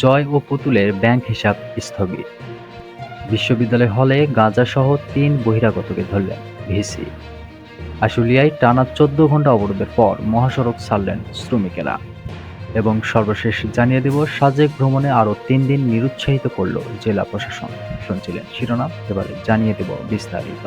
জয় ও পুতুলের ব্যাংক হিসাব স্থগিত। বিশ্ববিদ্যালয় হলে গাঁজাসহ ৩ বহিরাগতকে ধরলেন ভিসি। আশুলিয়ায় টানা ১৪ ঘণ্টা অবরোধের পর মহাসড়ক ছাড়লেন শ্রমিকেরা। এবং সর্বশেষ জানিয়ে দেব, সাজেক ভ্রমণে আরও ৩ দিন নিরুৎসাহিত করল জেলা প্রশাসন। শুনছিলেন শিরোনাম, এবারে জানিয়ে দেব বিস্তারিত।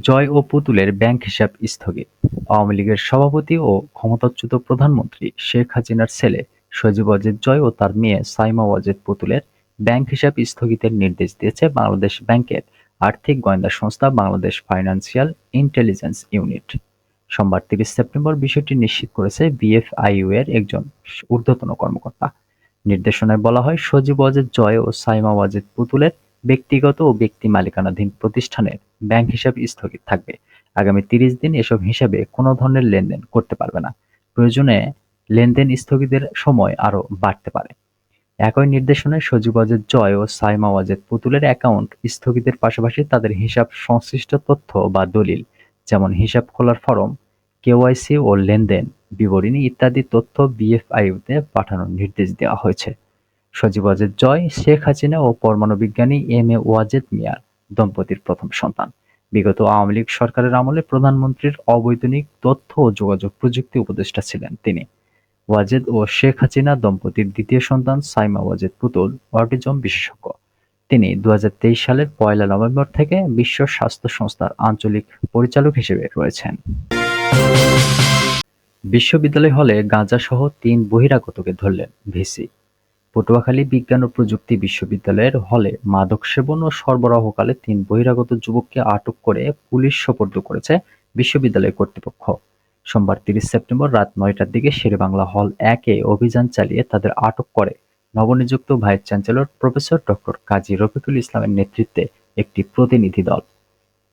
জয় ও পুতুলের ব্যাংক হিসাব স্থগিত। আওয়ামী লীগের সভাপতি ও ক্ষমতাচ্যুত প্রধানমন্ত্রী শেখ হাসিনার ছেলে সজীব ওয়াজেদ জয় ও তার মেয়ে সাইমা ওয়াজেদ পুতুলের ব্যাংক হিসাব স্থগিতের নির্দেশ দিয়েছে বাংলাদেশ ব্যাংকের আর্থিক গোয়েন্দা সংস্থা বাংলাদেশ ফাইন্যান্সিয়াল ইন্টেলিজেন্স ইউনিট। সোমবার ৩০ সেপ্টেম্বর বিষয়টি নিশ্চিত করেছে বিএফআইইউ এর একজন ঊর্ধ্বতন কর্মকর্তা। নির্দেশনায় বলা হয়, সজীব ওয়াজেদ জয় ও সাইমা ওয়াজেদ পুতুলের ব্যক্তিগত ও ব্যক্তি মালিকানাধীন প্রতিষ্ঠানের ব্যাংক হিসাব স্থগিত থাকবে। আগামী ৩০ দিন এসব হিসাবে কোনো ধরনের লেনদেন করতে পারবে না। প্রয়োজনে লেনদেন স্থগিতের সময় আরও বাড়তে পারে। একই নির্দেশনায় সজীব ওয়াজেদ জয় ও সাইমা ওয়াজেদ পুতুলের অ্যাকাউন্ট স্থগিতের পাশাপাশি তাদের হিসাব সংশ্লিষ্ট তথ্য বা দলিল, যেমন হিসাব খোলার ফরম, কেওয়াইসি ও লেনদেন বিবরণী ইত্যাদি তথ্য বিএফআইইউতে পাঠানোর নির্দেশ দেওয়া হয়েছে। সজীব ওয়াজেদ জয় শেখ হাসিনা ও পরমাণু বিজ্ঞানী এম এ ওয়াজেদ মিয়ার দম্পতির প্রথম সন্তান। বিগত আওয়ামী লীগ সরকারের আমলে প্রধানমন্ত্রীর অবৈতনিক তথ্য ও যোগাযোগ প্রযুক্তি উপদেষ্টা ছিলেন তিনি। ওয়াজেদ ও শেখ হাসিনা দম্পতির দ্বিতীয় সন্তান সাইমা ওয়াজেদ পুতুল অটিজম বিশেষজ্ঞ। তিনি ২০২৩ সালের ১লা নভেম্বর থেকে বিশ্ব স্বাস্থ্য সংস্থার আঞ্চলিক পরিচালক হিসেবে রয়েছেন। বিশ্ববিদ্যালয় হলে গাঁজাসহ ৩ বহিরাগতকে ধরলেন ভিসি। পটুয়াখালী বিজ্ঞান ও প্রযুক্তি বিশ্ববিদ্যালয়ের হলে মাদক সেবন ও সরবরাহকালে ৩ বহিরাগত যুবককে আটক করে পুলিশ সোপর্দ করেছে বিশ্ববিদ্যালয় কর্তৃপক্ষ। সোমবার ৩০ সেপ্টেম্বর রাত ৯টার দিকে শেরেবাংলা হল ১-এ অভিযান চালিয়ে তাদের আটক করে নবনিযুক্ত ভাইস চ্যান্সেলর প্রফেসর ডক্টর কাজী রফিকুল ইসলামের নেতৃত্বে একটি প্রতিনিধি দল।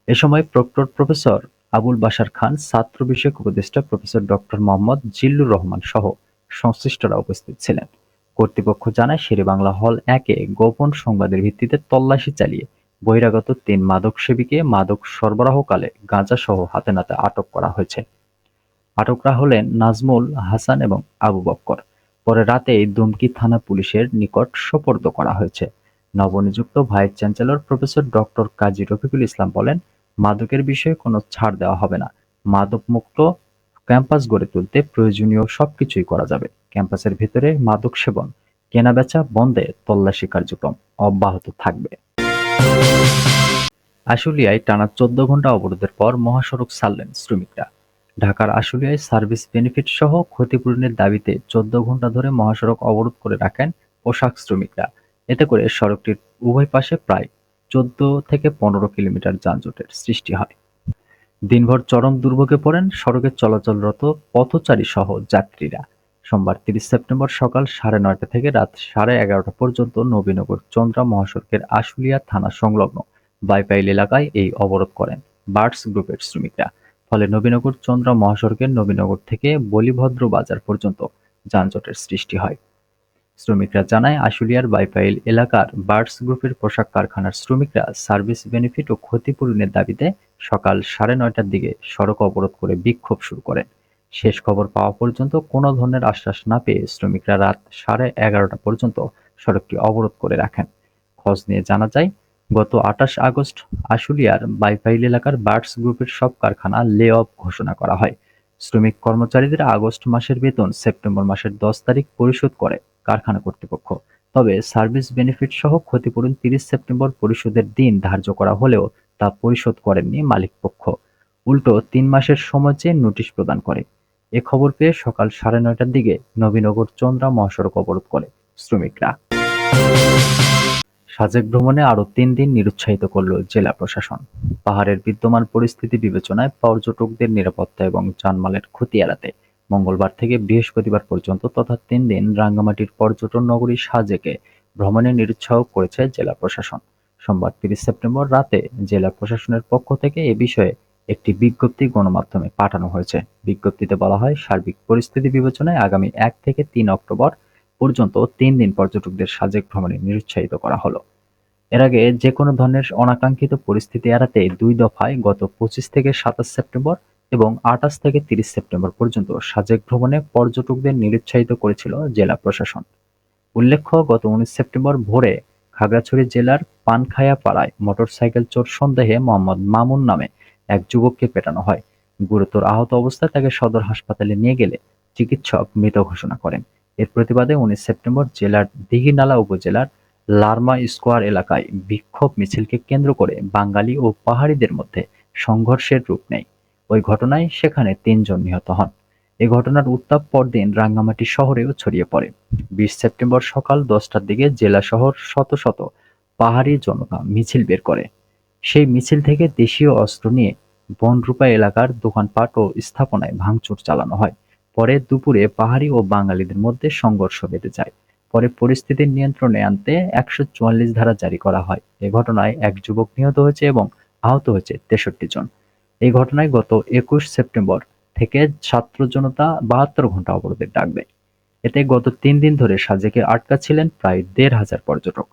এ সময় প্রক্টর প্রফেসর আবুল বাশার খান, ছাত্র বিষয়ক উপদেষ্টা প্রফেসর ডক্টর মোহাম্মদ জিল্লুর রহমান সহ সংশ্লিষ্টরা উপস্থিত ছিলেন। কর্তৃপক্ষ জানায়, শেরেবাংলা হল ১-এ গোপন সংবাদের ভিত্তিতে তল্লাশি চালিয়ে বহিরাগত ৩ মাদকসেবীকে মাদক সরবরাহকালে গাঁজাসহ হাতে নাতে আটক করা হয়েছে। আটকরা হলেন নাজমুল হাসান এবং আবু বক্কর। পরে রাতেই দুমকি থানা পুলিশের নিকট সোপর্দ করা হয়েছে। নবনিযুক্ত ভাইস চ্যান্সেলর প্রফেসর ডক্টর কাজী রফিকুল ইসলাম বলেন, মাদকের বিষয়ে কোনো ছাড় দেওয়া হবে না। মাদকমুক্ত ক্যাম্পাস গড়ে তুলতে প্রয়োজনীয় সবকিছুই করা যাবে। ক্যাম্পাসের ভেতরে মাদক সেবন, কেনাবেচা বন্ধে তল্লাশি কার্যক্রম অব্যাহত থাকবে। আশুলিয়ায় টানা ১৪ ঘণ্টা অবরোধের পর মহাসড়ক ছাড়লেন শ্রমিকরা। ঢাকার আশুলিয়ায় সার্ভিস বেনিফিট সহ ক্ষতিপূরণের দাবিতে ১৪ ঘণ্টা ধরে মহাসড়ক অবরোধ করে রাখেন পোশাক শ্রমিকরা। এতে করে সড়কটির উভয় পাশে প্রায় ১৪ থেকে ১৫ কিলোমিটার যানজটের সৃষ্টি হয়। দিনভর চরম দুর্ভোগে পড়েন সড়কে চলাচলরত পথচারী সহ যাত্রীরা। সোমবার ৩০ সেপ্টেম্বর সকাল ৯:৩০ থেকে রাত ১১:৩০ পর্যন্ত নবীনগর চন্দ্রা মহাসড়কের আশুলিয়া থানা সংলগ্ন বাইপাইল এলাকায় এই অবরোধ করেন বার্ডস গ্রুপের শ্রমিকরা। ফলে নবীনগর চন্দ্রা মহাসড়কের নবীনগর থেকে বলিভদ্র বাজার পর্যন্ত যানজটের সৃষ্টি হয়। শ্রমিকরা জানায়, আশুলিয়ার বাইপাইল এলাকার বার্ডস গ্রুপের পোশাক কারখানার শ্রমিকরা সার্ভিস বেনিফিট ও ক্ষতিপূরণের দাবিতে সকাল ৯:৩০টার দিকে সড়ক অবরোধ করে বিক্ষোভ শুরু করেন। শেষ খবর পাওয়া পর্যন্ত কোনো ধরনের আশ্বাস না পেয়ে শ্রমিকরা রাত ১১:৩০ পর্যন্ত সড়কটি অবরোধ করে রাখেন। খোঁজ নিয়ে জানা যায়, গত ২৮ আগস্ট আশুলিয়ার বাইপাইল এলাকার বার্ডস গ্রুপের সব কারখানা লে অফ ঘোষণা করা হয়। শ্রমিক কর্মচারীদের আগস্ট মাসের বেতন সেপ্টেম্বর মাসের ১০ তারিখ পরিশোধ করে কারখানা কর্তৃপক্ষ। তবে সার্ভিস বেনিফিট সহ ক্ষতিপূরণ ৩০ সেপ্টেম্বর পরিশোধের দিন ধার্য করা হলেও তা পরিশোধ করেননি মালিকপক্ষ। উল্টো ৩ মাসের সময় চেয়ে নোটিশ প্রদান করে। এ খবর পেয়ে সকাল ৯:৩০টার দিকে নবীনগর চন্দ্রা মহাসড়ক অবরোধ করে শ্রমিকরা। সাজেক ভ্রমণে আরও ৩ দিন নিরুৎসাহিত করল জেলা প্রশাসন। পাহাড়ের বিদ্যমান পরিস্থিতি বিবেচনায় পর্যটকদের নিরাপত্তা এবং জানমালের ক্ষতি এড়াতে মঙ্গলবার থেকে বৃহস্পতিবার পর্যন্ত তথা ৩ দিন রাঙ্গামাটির পর্যটন নগরী সাজেকে ভ্রমণে নিরুৎসাহ করেছে জেলা প্রশাসন। সোমবার ৩০ সেপ্টেম্বর রাতে জেলা প্রশাসনের পক্ষ থেকে এ বিষয়ে একটি বিজ্ঞপ্তি গণমাধ্যমে পাঠানো হয়েছে। বিজ্ঞপ্তিতে বলা হয়, সার্বিক পরিস্থিতি বিবেচনায় আগামী ১ থেকে ৩ অক্টোবর পর্যন্ত ৩ দিন পর্যটকদের সাজেক ভ্রমণে নিরুৎসাহিত করা হলো। এর আগে যেকোনো ধরনের অনাকাঙ্ক্ষিত পরিস্থিতি এড়াতে ২ দফায় গত ২৫ থেকে ২৭ সেপ্টেম্বর এবং ২৮ থেকে ৩০ সেপ্টেম্বর পর্যন্ত সাজেক ভ্রমণে পর্যটকদের নিরুৎসাহিত করেছিল জেলা প্রশাসন। উল্লেখ্য, গত ১৯ সেপ্টেম্বর ভোরে খাগড়াছড়ি জেলার পানখায়া-পাড়ায় মোটরসাইকেল চোর সন্দেহে মোহাম্মদ মামুন নামে এক যুবককে পেটানো হয়। গুরুতর আহত অবস্থায় তাকে সদর হাসপাতালে নিয়ে গেলে চিকিৎসক মৃত ঘোষণা করেন। এর প্রতিবাদে ১৯ সেপ্টেম্বর জেলার দীঘিনালা উপজেলার লারমা স্কোয়ার এলাকায় বিক্ষোভ মিছিলকে কেন্দ্র করে বাঙালি ও পাহাড়িদের মধ্যে সংঘর্ষের রূপ নেয়। ওই ঘটনায় সেখানে ৩ জন নিহত হন। এ ঘটনার উত্তাপ পরদিন রাঙ্গামাটি শহরেও ছড়িয়ে পড়ে। ২০ সেপ্টেম্বর সকাল ১০টার দিকে জেলা শহর শত শত পাহাড়ি জনতা মিছিল বের করে। সেই মিছিল থেকে দেশীয় অস্ত্র নিয়ে বনরূপা এলাকার দোকানপাট ও স্থাপনায় ভাঙচুর চালানো হয়। পরে দুপুরে পাহাড়ি ও বাঙালিদের মধ্যে সংঘর্ষ বেঁধে যায়। পরে পরিস্থিতি নিয়ন্ত্রণে আনতে ১৪৪ ধারা জারি করা হয়। এ ঘটনায় এক যুবক নিহত হয়েছে এবং আহত হয়েছে ৬৩ জন। এই ঘটনায় গত ২১ সেপ্টেম্বর থেকে ছাত্র জনতা ৭২ ঘন্টা অবরোধের ডাক দেয়। এতে গত ৩ দিন ধরে সাজেকে আটকা ছিলেন প্রায় ১,৫০০ পর্যটক।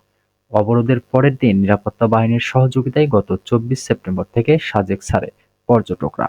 অবরোধের পরের দিন নিরাপত্তা বাহিনীর সহযোগিতায় গত ২৪ সেপ্টেম্বর থেকে সাজেক ছাড়ে পর্যটকরা।